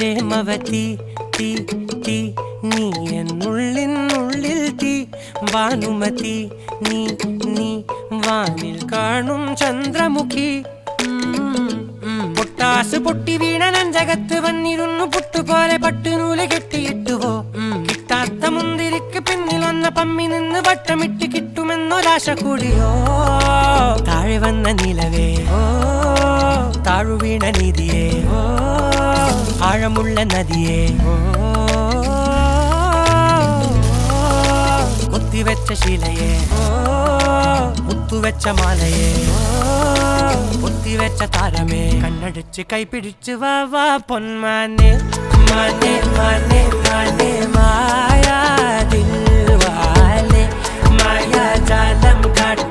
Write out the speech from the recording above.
പ്രേമവതി തീ തീ നീ എന്നുള്ളിനുള്ളിൽ തീ ഭാനുമതി നീ നീ വാനിൽ കാണും ചന്ദ്രമുഖി പൊട്ടാസ് പൊട്ടി വീണ നെഞ്ചകത്ത് വന്നിരുന്നു പുട്ടുപോലെ പട്ടുനൂല് കെട്ടിയിട്ടുവോ കിട്ടാത്ത മുന്തിരിക്ക് പിന്നിൽ വന്ന പമ്മി നിന്ന് വട്ടമിട്ട് കിട്ടുമെന്നൊരാശ കൂടിയോ താഴെ വന്ന നിലവേ ഓ താഴു വീണ നിധിയേ ഓ ആഴമുള്ള നദിയേ ഓ കൊത്തിവെച്ച ശിലയെ മുത്തുവെച്ച മാലയെ പൊത്തിവെച്ച താരമേ കണ്ണടിച്ച് കൈപിടിച്ച് വാ വാ പൊന്മാനെ മാനെ മാനെ മാനെ മായാ ദിൽവാലെ മായാ ജാലം കാട്ടി